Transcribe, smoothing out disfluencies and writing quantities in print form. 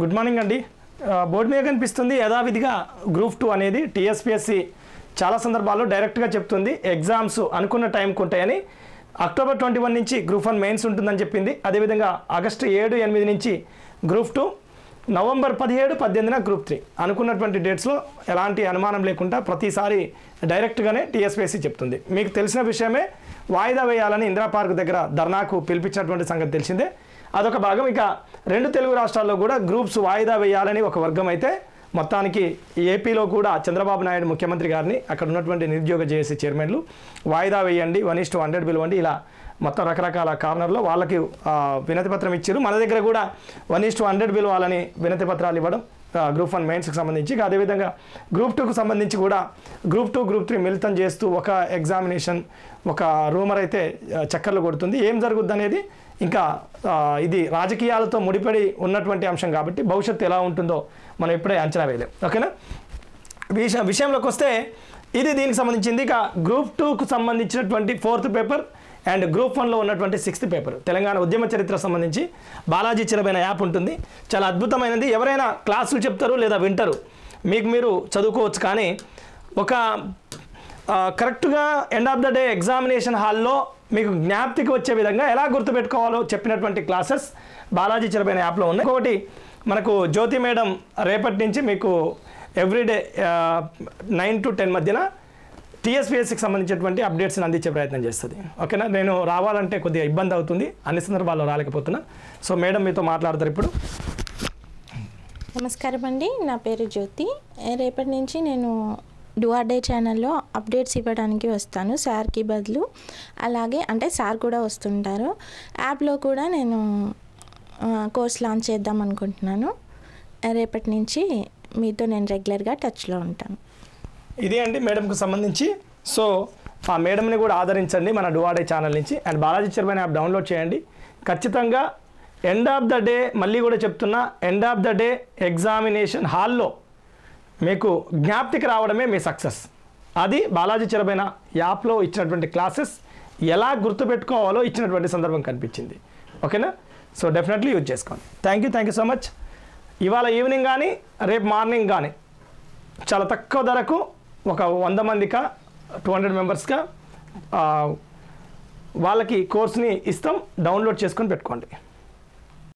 Good morning అండి. Board మీద కనిపిస్తుంది యథావిధిగా గ్రూప్ 2 అనేది టీఎస్పీఎస్సీ చాలా సందర్భాల్లో డైరెక్ట్గా చెప్తుంది ఎగ్జామ్స్ అనుకున్న టైంకి ఉంటాయని. అక్టోబర్ 21 నుంచి గ్రూప్ 1 మెయిన్స్ ఉంటుందని చెప్పింది. అదేవిధంగా ఆగస్టు 7, 8 నుంచి గ్రూప్ 2, నవంబర్ 17, 18 గ్రూప్ 3 అనుకున్నటువంటి డేట్స్లో ఎలాంటి అనుమానం లేకుండా ప్రతిసారి డైరెక్ట్గానే టీఎస్పీఎస్సీ చెప్తుంది. మీకు తెలిసిన విషయమే, వాయిదా వేయాలని ఇందిరా పార్క్ దగ్గర ధర్నాకు పిలిపించినటువంటి సంగతి తెలిసిందే. అదొక భాగం. ఇక 2 తెలుగు రాష్ట్రాల్లో కూడా గ్రూప్స్ వాయిదా వేయాలని ఒక వర్గం అయితే, మొత్తానికి ఏపీలో కూడా చంద్రబాబు నాయుడు ముఖ్యమంత్రి గారిని అక్కడ ఉన్నటువంటి నిరుద్యోగ జేఏసీ చైర్మన్లు వాయిదా వేయండి, 1:100 పిలవండి, ఇలా మొత్తం రకరకాల కార్నర్లో వాళ్ళకి వినతి పత్రం ఇచ్చారు. మన దగ్గర కూడా 1:100 పిలవాలని వినతి పత్రాలు ఇవ్వడం గ్రూప్ 1 మెయిన్స్కి సంబంధించి. అదేవిధంగా గ్రూప్ 2కు సంబంధించి కూడా గ్రూప్ 2, గ్రూప్ 3 మిళితం చేస్తూ ఒక ఎగ్జామినేషన్, ఒక రూమర్ అయితే చక్కర్లు కొడుతుంది. ఏం జరుగుద్ది అనేది ఇంకా ఇది రాజకీయాలతో ముడిపడి ఉన్నటువంటి అంశం కాబట్టి భవిష్యత్తు ఎలా ఉంటుందో మనం ఇప్పుడే అంచనా వేయలేం. ఓకేనా? విషయంలోకి వస్తే ఇది దీనికి సంబంధించింది. ఇక గ్రూప్ 2కు సంబంధించినటువంటి 4th పేపర్ అండ్ గ్రూప్ 1లో ఉన్నటువంటి 6th పేపర్ తెలంగాణ ఉద్యమ చరిత్ర సంబంధించి బాలాజీ చిరబైన యాప్ ఉంటుంది. చాలా అద్భుతమైనది. ఎవరైనా క్లాసులు చెప్తారు లేదా వింటారు, మీకు మీరు చదువుకోవచ్చు. కానీ ఒక కరెక్ట్గా end of the day examination హాల్లో మీకు జ్ఞాప్తికి వచ్చే విధంగా ఎలా గుర్తుపెట్టుకోవాలో చెప్పినటువంటి క్లాసెస్ బాలాజీ చిరబైన యాప్లో ఉన్నాయి. ఇంకొకటి మనకు జ్యోతి మేడం రేపటి నుంచి మీకు ఎవ్రీడే 9 to 10 మధ్యన టీఎస్పీఎస్సీకి సంబంధించినటువంటి అప్డేట్స్ని అందించే ప్రయత్నం చేస్తుంది. ఓకేనా? నేను రావాలంటే కొద్దిగా ఇబ్బంది అవుతుంది, అన్ని సందర్భాల్లో రాలేకపోతున్నా. సో మేడం మీతో మాట్లాడతారు ఇప్పుడు. నమస్కారం అండి, నా పేరు జ్యోతి. రేపటి నుంచి నేను డూ ఆర్ డే ఛానల్లో అప్డేట్స్ ఇవ్వడానికి వస్తాను సార్కి బదులు. అలాగే అంటే సార్ కూడా వస్తుంటారు. యాప్లో కూడా నేను కోర్స్ లాంచ్ చేద్దాం అనుకుంటున్నాను. రేపటి నుంచి మీతో నేను రెగ్యులర్గా టచ్లో ఉంటాను. ఇది అండి మేడంకు సంబంధించి. సో ఆ మేడంని కూడా ఆదరించండి మన డూ ఆర్ డే ఛానల్ నుంచి. అండ్ బాలాజీ చిరబైన యాప్ డౌన్లోడ్ చేయండి. ఖచ్చితంగా ఎండ్ ఆఫ్ ద డే, మళ్ళీ కూడా చెప్తున్నా, end of the day examination హాల్లో మీకు జ్ఞాప్తికి రావడమే మీ సక్సెస్. అది బాలాజీ చిరబైన యాప్లో ఇచ్చినటువంటి క్లాసెస్ ఎలా గుర్తుపెట్టుకోవాలో ఇచ్చినటువంటి సందర్భం కనిపించింది. ఓకేనా? సో డెఫినెట్లీ యూజ్ చేసుకోండి. Thank you so much. ఇవాళ ఈవినింగ్ కానీ రేపు మార్నింగ్ కానీ చాలా తక్కువ ధరకు ఒక 100 మందికా 200 మెంబర్స్గా వాళ్ళకి కోర్స్ని ఇస్తాం. డౌన్లోడ్ చేసుకొని పెట్టుకోండి.